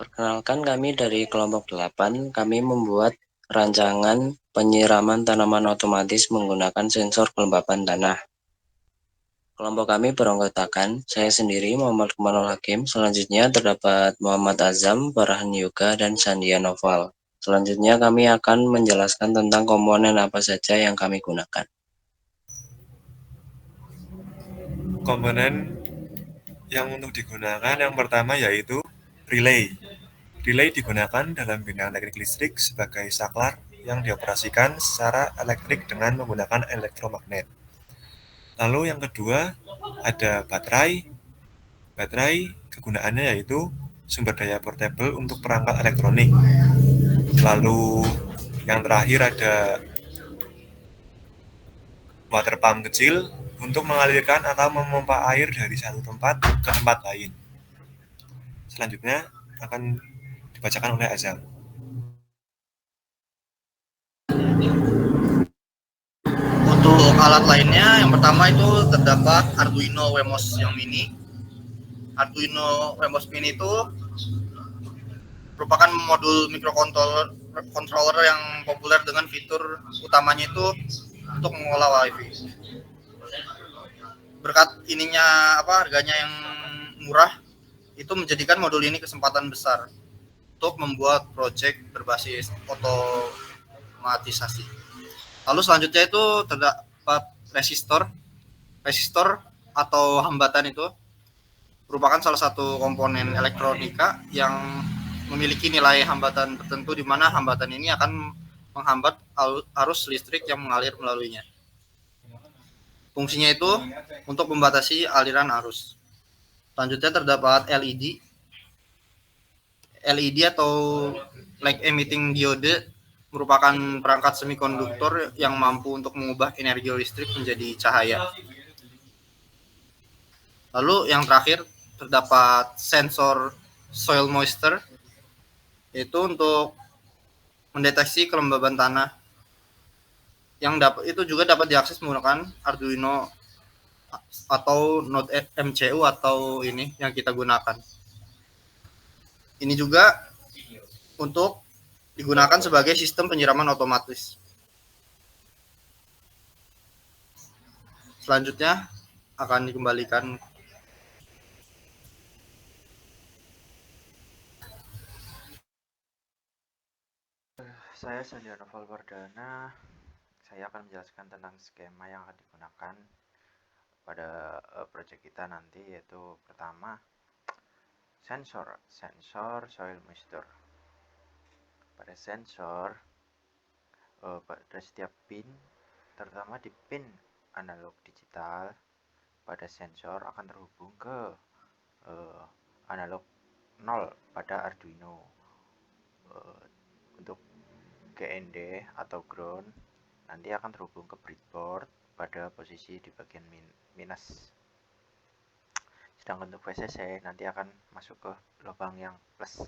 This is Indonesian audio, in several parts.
Perkenalkan kami dari kelompok 8, kami membuat rancangan penyiraman tanaman otomatis menggunakan sensor kelembapan tanah. Kelompok kami beranggotakan saya sendiri Muhammad Kamalul Hakim, selanjutnya terdapat Muhammad Azam, Farhan Yoga, dan Sandia Noval. Selanjutnya kami akan menjelaskan tentang komponen apa saja yang kami gunakan. Komponen yang untuk digunakan yang pertama yaitu relay. Relay digunakan dalam bidang teknik listrik sebagai saklar yang dioperasikan secara elektrik dengan menggunakan elektromagnet. Lalu yang kedua ada baterai. Baterai kegunaannya yaitu sumber daya portable untuk perangkat elektronik. Lalu yang terakhir ada water pump kecil untuk mengalirkan atau memompa air dari satu tempat ke tempat lain. Selanjutnya akan dibacakan oleh Azam. Untuk alat lainnya, yang pertama itu terdapat Arduino Wemos yang mini. Arduino Wemos mini itu merupakan modul microcontroller yang populer dengan fitur utamanya itu untuk mengolah WiFi. Berkat harganya yang murah, itu menjadikan modul ini kesempatan besar untuk membuat proyek berbasis otomatisasi. Lalu selanjutnya itu terdapat resistor. Resistor atau hambatan itu merupakan salah satu komponen elektronika yang memiliki nilai hambatan tertentu, di mana hambatan ini akan menghambat arus listrik yang mengalir melaluinya. Fungsinya itu untuk membatasi aliran arus. Selanjutnya terdapat LED. LED atau light emitting diode merupakan perangkat semikonduktor yang mampu untuk mengubah energi listrik menjadi cahaya. Lalu yang terakhir terdapat sensor soil moisture, yaitu untuk mendeteksi kelembaban tanah, yang itu juga dapat diakses menggunakan Arduino atau Node MCU atau ini yang kita gunakan. Ini juga untuk digunakan sebagai sistem penyiraman otomatis. Selanjutnya akan dikembalikan. Saya Sandia Noval Wardana. Saya akan menjelaskan tentang skema yang akan digunakan pada proyek kita nanti, yaitu pertama sensor soil moisture. Pada sensor, pada setiap pin, terutama di pin analog digital, pada sensor akan terhubung ke analog 0 pada Arduino. Untuk GND atau ground nanti akan terhubung ke breadboard pada posisi di bagian minus. Sedangkan untuk VCC nanti akan masuk ke lubang yang plus.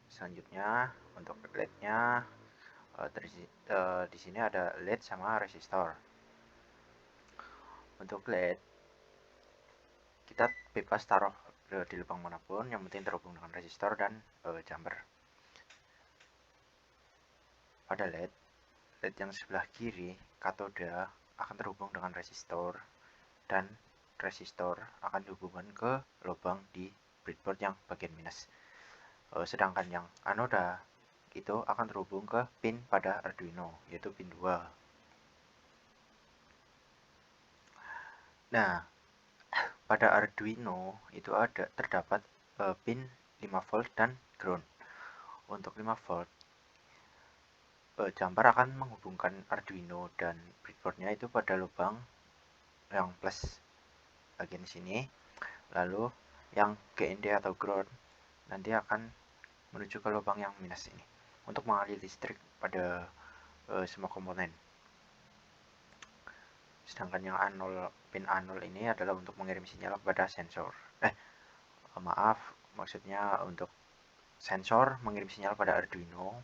Selanjutnya untuk LED-nya di sini ada LED sama resistor. Untuk LED kita bebas taruh di lubang manapun, yang penting terhubung dengan resistor dan jumper. Pada LED yang sebelah kiri katoda akan terhubung dengan resistor, dan resistor akan dihubungkan ke lubang di breadboard yang bagian minus. Sedangkan yang anoda itu akan terhubung ke pin pada Arduino, yaitu pin 2. Nah, pada Arduino itu terdapat pin 5 volt dan ground. Untuk 5 volt, jumper akan menghubungkan Arduino dan breadboardnya itu pada lubang yang plus bagian sini. Lalu yang GND atau ground nanti akan menuju ke lubang yang minus ini untuk mengalir listrik pada semua komponen. Sedangkan yang pin A0 ini adalah untuk mengirim sinyal kepada sensor. Maksudnya untuk sensor mengirim sinyal pada Arduino.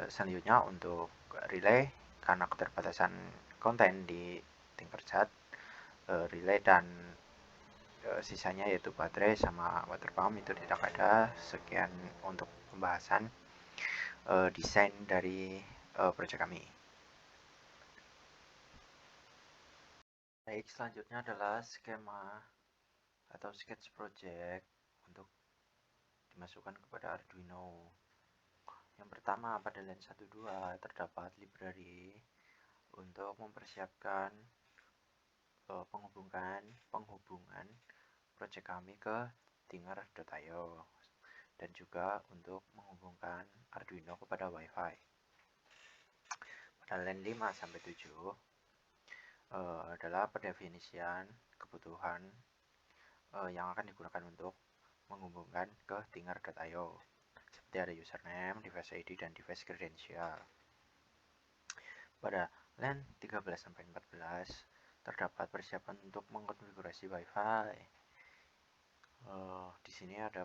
Selanjutnya untuk relay, karena keterbatasan konten di Tinkercad, relay dan sisanya yaitu baterai sama water pump itu tidak ada. Sekian untuk pembahasan desain dari proyek kami. Baik, selanjutnya adalah skema atau sketch project untuk dimasukkan kepada Arduino. Yang pertama, pada line 1-2 terdapat library untuk mempersiapkan penghubungan proyek kami ke Tinger.io dan juga untuk menghubungkan Arduino kepada WiFi. Pada line 5-7 adalah pendefinisian kebutuhan yang akan digunakan untuk menghubungkan ke Tinger.io, seperti ada username, device ID, dan device credential. Pada line 13-14 terdapat persiapan untuk mengkonfigurasi WiFi. Di sini ada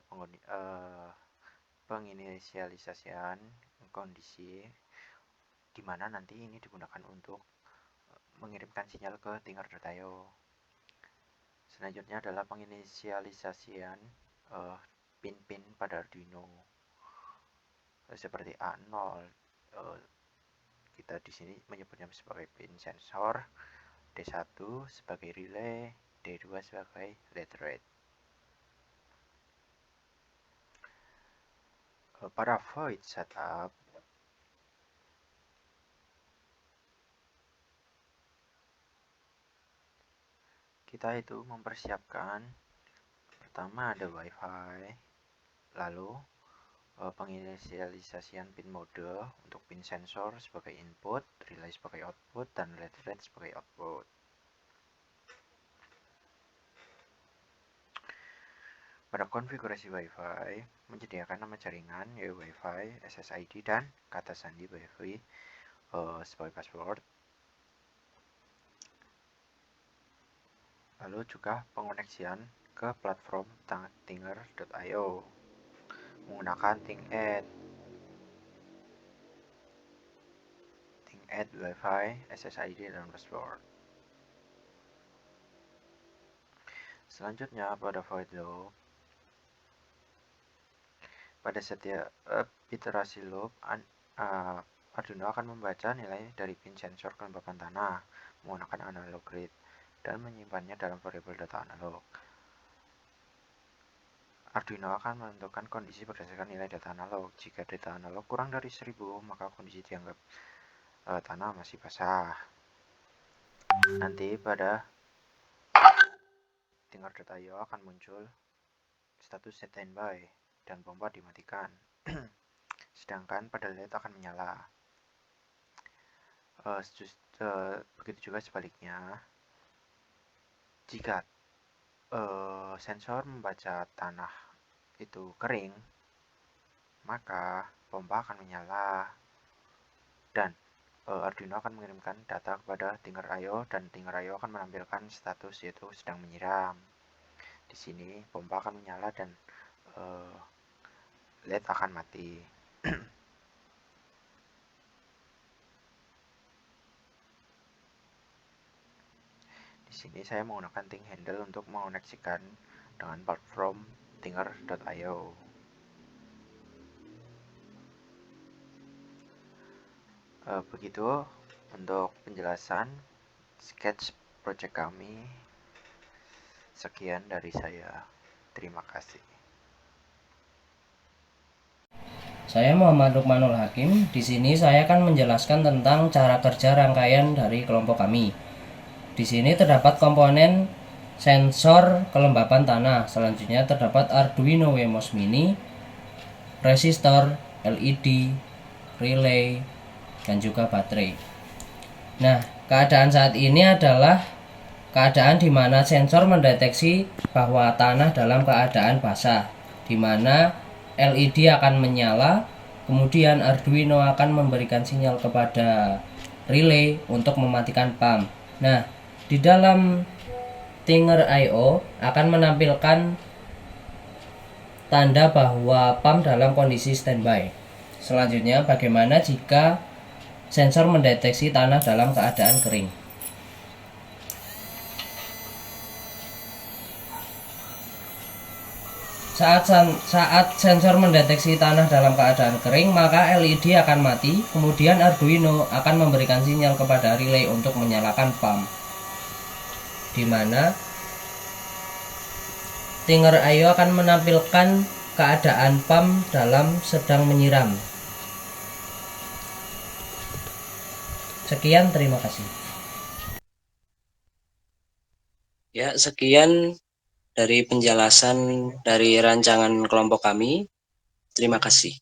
penginisialisasian kondisi di mana nanti ini digunakan untuk mengirimkan sinyal ke Tinger.io. Selanjutnya adalah penginisialisasian pin-pin pada Arduino seperti A0. Kita di sini menyebutnya sebagai pin sensor, D1 sebagai relay, D2 sebagai lead rate. Pada void setup kita itu mempersiapkan pertama ada WiFi, lalu penginisialisasian pin mode untuk pin sensor sebagai input, relay sebagai output, dan lead rate sebagai output. Pada konfigurasi WiFi, menyediakan nama jaringan yaitu WiFi, SSID, dan kata sandi WiFi sebagai password. Lalu juga pengoneksian ke platform Tinger.io menggunakan ThinkAdd WiFi, SSID, dan password. Selanjutnya pada void loop, pada setiap iterasi loop Arduino akan membaca nilai dari pin sensor kelembapan tanah menggunakan analog read dan menyimpannya dalam variabel data analog. Arduino akan menentukan kondisi berdasarkan nilai data analog. Jika data analog kurang dari 1000, maka kondisi dianggap tanah masih basah. Nanti pada Tinger.io akan muncul status standby dan pompa dimatikan. Sedangkan pada LED akan menyala. Begitu juga sebaliknya. Jika sensor membaca tanah itu kering, maka pompa akan menyala dan Arduino akan mengirimkan data kepada Tinger.io dan Tinger.io akan menampilkan status yaitu sedang menyiram. Di sini pompa akan menyala dan LED akan mati. Di sini saya menggunakan Think Handle untuk mengoneksikan dengan platform Tinger.io. Begitu untuk penjelasan sketch project kami. Sekian dari saya. Terima kasih. Saya Muhammad Lukmanul Hakim. Di sini saya akan menjelaskan tentang cara kerja rangkaian dari kelompok kami. Di sini terdapat komponen sensor kelembapan tanah. Selanjutnya terdapat Arduino Wemos Mini, resistor, LED, relay, dan juga baterai. Nah, keadaan saat ini adalah keadaan di mana sensor mendeteksi bahwa tanah dalam keadaan basah, di mana LED akan menyala, kemudian Arduino akan memberikan sinyal kepada relay untuk mematikan pump. Nah, di dalam Tinger.io akan menampilkan tanda bahwa pump dalam kondisi standby. Selanjutnya, bagaimana jika sensor mendeteksi tanah dalam keadaan kering? Saat sensor mendeteksi tanah dalam keadaan kering, maka LED akan mati, kemudian Arduino akan memberikan sinyal kepada relay untuk menyalakan pump, di mana Tinger IO akan menampilkan keadaan pump dalam sedang menyiram. Sekian, terima kasih. Ya, sekian dari penjelasan dari rancangan kelompok kami. Terima kasih.